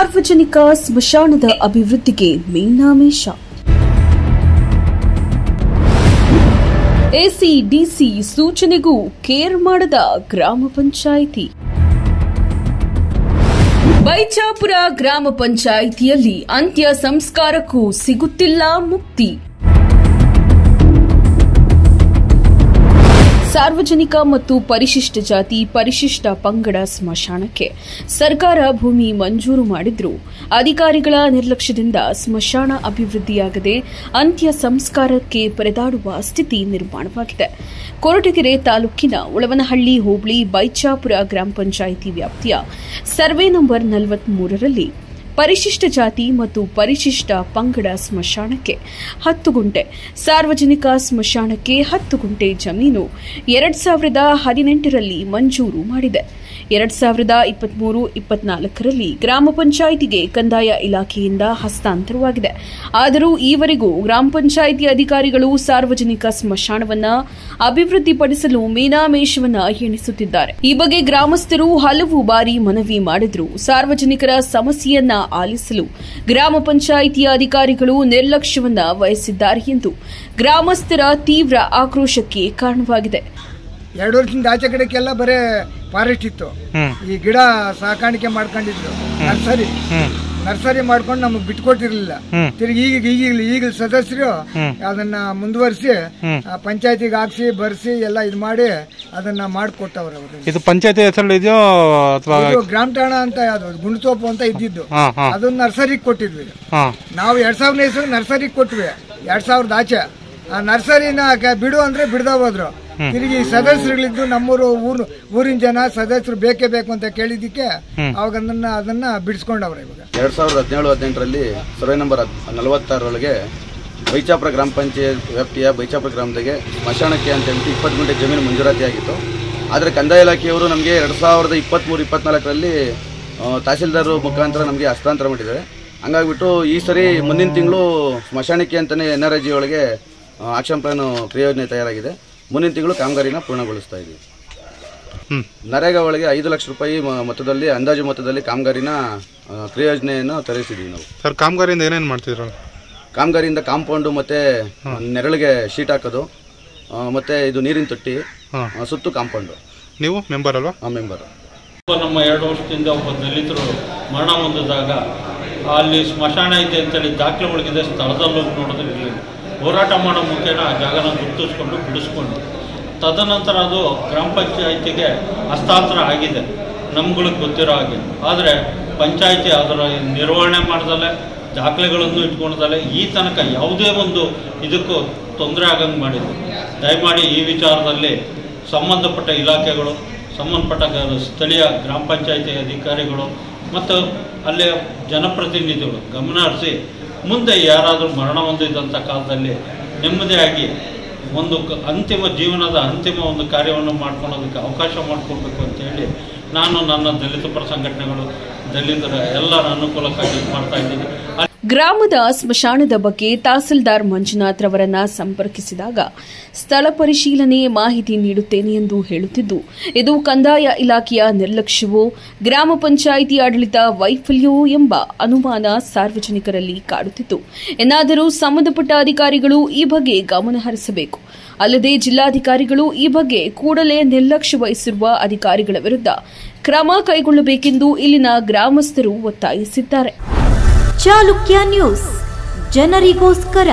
ಸಾರ್ವಜನಿಕ ಸ್ಮಶಾನದ ಅಭಿವೃದ್ಧಿಗೆ ಮೀನಾಮೇಷ. ಎಸಿಡಿಸಿ ಸೂಚನೆಗೂ ಕೇರ್ ಮಾಡದ ಗ್ರಾಮ ಪಂಚಾಯಿತಿ. ಬೈಚಾಪುರ ಗ್ರಾಮ ಪಂಚಾಯಿತಿಯಲ್ಲಿ ಅಂತ್ಯ ಸಂಸ್ಕಾರಕ್ಕೂ ಸಿಗುತ್ತಿಲ್ಲ ಮುಕ್ತಿ. ಸಾರ್ವಜನಿಕ ಮತ್ತು ಪರಿಶಿಷ್ಟ ಜಾತಿ ಪರಿಶಿಷ್ಟ ಪಂಗಡ ಸ್ಮಶಾನಕ್ಕೆ ಸರ್ಕಾರ ಭೂಮಿ ಮಂಜೂರು ಮಾಡಿದ್ರೂ ಅಧಿಕಾರಿಗಳ ನಿರ್ಲಕ್ಷ್ಯದಿಂದ ಸ್ಮಶಾನ ಅಭಿವೃದ್ಧಿಯಾಗದೆ ಅಂತ್ಯ ಸಂಸ್ಕಾರಕ್ಕೆ ಪರದಾಡುವ ಸ್ಥಿತಿ ನಿರ್ಮಾಣವಾಗಿದೆ. ಕೊರಟಗೆರೆ ತಾಲೂಕಿನ ಉಳವನಹಳ್ಳಿ ಹೋಬಳಿ ಬೈಚಾಪುರ ಗ್ರಾಮ ಪಂಚಾಯಿತಿ ವ್ಯಾಪ್ತಿಯ ಸರ್ವೆ ನಂಬರ್ 43ರಲ್ಲಿ ಪರಿಶಿಷ್ಟ ಜಾತಿ ಮತ್ತು ಪರಿಶಿಷ್ಟ ಪಂಗಡ ಸ್ಮಶಾನಕ್ಕೆ 10 ಗುಂಟೆ, ಸಾರ್ವಜನಿಕ ಸ್ಮಶಾನಕ್ಕೆ 10 ಗುಂಟೆ ಜಮೀನು 2018ರಲ್ಲಿ ಮಂಜೂರು ಮಾಡಿದೆ. 2023-24ರಲ್ಲಿ ಗ್ರಾಮ ಪಂಚಾಯಿತಿಗೆ ಕಂದಾಯ ಇಲಾಖೆಯಿಂದ ಹಸ್ತಾಂತರವಾಗಿದೆ. ಆದರೂ ಈವರೆಗೂ ಗ್ರಾಮ ಪಂಚಾಯಿತಿ ಅಧಿಕಾರಿಗಳು ಸಾರ್ವಜನಿಕ ಸ್ಮಶಾನವನ್ನು ಅಭಿವೃದ್ಧಿಪಡಿಸಲು ಮೀನಾಮೇಷವನ್ನ ಎಣಿಸುತ್ತಿದ್ದಾರೆ. ಈ ಬಗ್ಗೆ ಗ್ರಾಮಸ್ಥರು ಹಲವು ಬಾರಿ ಮನವಿ ಮಾಡಿದ್ರು ಸಾರ್ವಜನಿಕರ ಸಮಸ್ಯೆಯನ್ನ ಆಲಿಸಲು ಗ್ರಾಮ ಪಂಚಾಯಿತಿಯ ಅಧಿಕಾರಿಗಳು ನಿರ್ಲಕ್ಷ್ಯವನ್ನ ವಹಿಸಿದ್ದಾರೆ ಎಂದು ಗ್ರಾಮಸ್ಥರ ತೀವ್ರ ಆಕ್ರೋಶಕ್ಕೆ ಕಾರಣವಾಗಿದೆ. 2 ವರ್ಷದಿಂದ ಆಚೆ ಕಡೆಗೆಲ್ಲ ಬರೇ ಫಾರೆಸ್ಟ್ ಇತ್ತು. ಈ ಗಿಡ ಸಾಕಾಣಿಕೆ ಮಾಡ್ಕೊಂಡಿದ್ರು. ನರ್ಸರಿ ಮಾಡ್ಕೊಂಡು ನಮಗ್ ಬಿಟ್ಕೊಟ್ಟಿರ್ಲಿಲ್ಲ. ತಿರುಗಿ ಈಗ ಸದಸ್ಯರು ಅದನ್ನ ಮುಂದುವರಿಸಿ ಪಂಚಾಯತಿಗೆ ಹಾಕ್ಸಿ ಬರ್ಸಿ ಎಲ್ಲ ಇದು ಮಾಡಿ ಅದನ್ನ ಮಾಡಿಕೊಟ್ಟವ್ರ. ಇದು ಪಂಚಾಯತಿ ಹೆಸರು ಇದೆಯೋ ಅಥವಾ ಗ್ರಾಮ ಠಾಣ ಅಂತ ಯಾವ್ದು ಗುಂಡ್ತೋಪು ಅಂತ ಇದ್ದಿದ್ದು, ಅದನ್ನ ನರ್ಸರಿಗೆ ಕೊಟ್ಟಿದ್ವಿ ನಾವು. 2000 ನರ್ಸರಿಗೆ ಕೊಟ್ವಿ. 2000 ಆಚೆ ಆ ನರ್ಸರಿನ ಬಿಡು ಅಂದ್ರೆ ಬಿಡ್ದ ಹೋದ್ರು. ತಿರುಗಿ ಸದಸ್ಯರುಗಳಿದ್ದು ನಮ್ಮೂರು ಊರಿನ ಜನ ಸದಸ್ಯರು ಬೇಕೇ ಬೇಕು ಅಂತ ಕೇಳಿದ್ದಕ್ಕೆ ಅವಾಗ ಅದನ್ನ ಬಿಡಿಸ್ಕೊಂಡವ್ರೆ. ಇವಾಗ 2017-18ರಲ್ಲಿ ಸರ್ವೆ ನಂಬರ್ 46ರೊಳಗೆ ಬೈಚಾಪುರ ಗ್ರಾಮ ಪಂಚಾಯತ್ ವ್ಯಾಪ್ತಿಯ ಬೈಚಾಪುರ ಗ್ರಾಮದಾಗೆ ಸ್ಮಶಾನಕ್ಕೆ ಅಂತ ಹೇಳಿ 20 ಗುಂಟೆ ಜಮೀನು ಮಂಜೂರಾತಿ ಆಗಿತ್ತು. ಆದರೆ ಕಂದಾಯ ಇಲಾಖೆಯವರು ನಮಗೆ 2023-24ರಲ್ಲಿ ತಹಸೀಲ್ದಾರ್ ಮುಖಾಂತರ ನಮಗೆ ಹಸ್ತಾಂತರ ಮಾಡಿದ್ದಾರೆ. ಹಂಗಾಗ್ಬಿಟ್ಟು ಈ ಸರಿ ಮುಂದಿನ ತಿಂಗಳು ಸ್ಮಶಾನಕ್ಕೆ ಅಂತಲೇ NRG ಒಳಗೆ ಆಕ್ಷನ್ ಪ್ಲಾನ್ ಕ್ರಿಯೋಜನೆ ತಯಾರಾಗಿದೆ. ಮುಂದಿನ ತಿಂಗಳು ಕಾಮಗಾರಿನ ಪೂರ್ಣಗೊಳಿಸ್ತಾ ಇದ್ದೀವಿ. ನರೇಗಾ ಒಳಗೆ 5 ಲಕ್ಷ ರೂಪಾಯಿ ಮೊತ್ತದಲ್ಲಿ ಅಂದಾಜು ಮೊತ್ತದಲ್ಲಿ ಕಾಮಗಾರಿನ ಕ್ರಿಯೋಜನೆಯನ್ನು ತರಿಸಿದ್ದೀವಿ ನಾವು. ಸರ್, ಕಾಮಗಾರಿಯಿಂದ ಏನೇನು ಮಾಡ್ತಿದ್ರು? ಕಾಮಗಾರಿಯಿಂದ ಕಾಂಪೌಂಡು ಮತ್ತೆ ನೆರಳಿಗೆ ಶೀಟ್ ಹಾಕೋದು, ಮತ್ತೆ ಇದು ನೀರಿನ ತೊಟ್ಟಿ, ಸುತ್ತು ಕಾಂಪೌಂಡು. ನೀವು ಮೆಂಬರ್ ಅಲ್ವಾ? ಮೆಂಬರ್. ನಮ್ಮ 2 ವರ್ಷದಿಂದ ಒಬ್ಬ ದಲಿತರು ಮರಣ ಹೊಂದಿದಾಗ ಅಲ್ಲಿ ಸ್ಮಶಾನ ಇದೆ ಅಂತೇಳಿ ದಾಖಲೆ ಒಳಗಿದೆ, ಸ್ಥಳದಲ್ಲೂ ನೋಡೋದಿರಲಿಲ್ಲ. ಹೋರಾಟ ಮಾಡೋ ಮುಖೇನ ಆ ಜಾಗನ ಗುರುತಿಸ್ಕೊಂಡು ಬಿಡಿಸ್ಕೊಂಡು ತದನಂತರ ಅದು ಗ್ರಾಮ ಪಂಚಾಯಿತಿಗೆ ಹಸ್ತಾಂತರ ಆಗಿದೆ ನಮ್ಗಳಿಗೆ ಗೊತ್ತಿರೋ ಹಾಗೆ. ಆದರೆ ಪಂಚಾಯಿತಿ ಅದರ ನಿರ್ವಹಣೆ ಮಾಡ್ದಲೆ ದಾಖಲೆಗಳನ್ನು ಇಟ್ಕೊಳ್ದಲೆ ಈ ತನಕ ಯಾವುದೇ ಒಂದು ಇದಕ್ಕೂ ತೊಂದರೆ ಆಗಂಗೆ ಮಾಡಿದೆ. ದಯಮಾಡಿ ಈ ವಿಚಾರದಲ್ಲಿ ಸಂಬಂಧಪಟ್ಟ ಇಲಾಖೆಗಳು, ಸಂಬಂಧಪಟ್ಟ ಸ್ಥಳೀಯ ಗ್ರಾಮ ಪಂಚಾಯಿತಿ ಅಧಿಕಾರಿಗಳು ಮತ್ತು ಅಲ್ಲೇ ಜನಪ್ರತಿನಿಧಿಗಳು ಗಮನ ಹರಿಸಿ ಮುಂದೆ ಯಾರಾದರೂ ಮರಣ ಹೊಂದಿದಂಥ ಕಾಲದಲ್ಲಿ ನೆಮ್ಮದಿಯಾಗಿ ಒಂದು ಅಂತಿಮ ಜೀವನದ ಅಂತಿಮ ಒಂದು ಕಾರ್ಯವನ್ನು ಮಾಡ್ಕೊಳ್ಳೋದಕ್ಕೆ ಅವಕಾಶ ಮಾಡಿಕೊಡ್ಬೇಕು ಅಂತೇಳಿ ನಾನು ನನ್ನ ದಲಿತ ಪರ ಸಂಘಟನೆಗಳು ದಲಿತರ ಎಲ್ಲರ ಅನುಕೂಲಕ್ಕಾಗಿ ಮಾಡ್ತಾ ಇದ್ದೀನಿ. ಗ್ರಾಮದ ಸ್ಮಶಾನದ ಬಗ್ಗೆ ತಹಸೀಲ್ದಾರ್ ಮಂಜುನಾಥ್ ರವರನ್ನ ಸಂಪರ್ಕಿಸಿದಾಗ ಸ್ಥಳ ಪರಿಶೀಲನೆ ಮಾಹಿತಿ ನೀಡುತ್ತೇನೆ ಎಂದು ಹೇಳುತ್ತಿದ್ದು, ಇದು ಕಂದಾಯ ಇಲಾಖೆಯ ನಿರ್ಲಕ್ಷ್ಯವೋ ಗ್ರಾಮ ಪಂಚಾಯಿತಿ ಆಡಳಿತ ವೈಫಲ್ಯವೋ ಎಂಬ ಅನುಮಾನ ಸಾರ್ವಜನಿಕರಲ್ಲಿ ಕಾಡುತ್ತಿತ್ತು. ಎನ್ನಾದರೂ ಸಂಬಂಧಪಟ್ಟ ಅಧಿಕಾರಿಗಳು ಈ ಬಗ್ಗೆ ಗಮನ ಹರಿಸಬೇಕು. ಅಲ್ಲದೆ ಜಿಲ್ಲಾಧಿಕಾರಿಗಳು ಈ ಬಗ್ಗೆ ಕೂಡಲೇ ನಿರ್ಲಕ್ಷ್ಯ ವಹಿಸಿರುವ ಅಧಿಕಾರಿಗಳ ವಿರುದ್ಧ ಕ್ರಮ ಕೈಗೊಳ್ಳಬೇಕೆಂದು ಇಲ್ಲಿನ ಗ್ರಾಮಸ್ಥರು ಒತ್ತಾಯಿಸಿದ್ದಾರೆ. ಚಾಲುಕ್ಯ ನ್ಯೂಸ್, ಜನರಿಗೋಸ್ಕರ.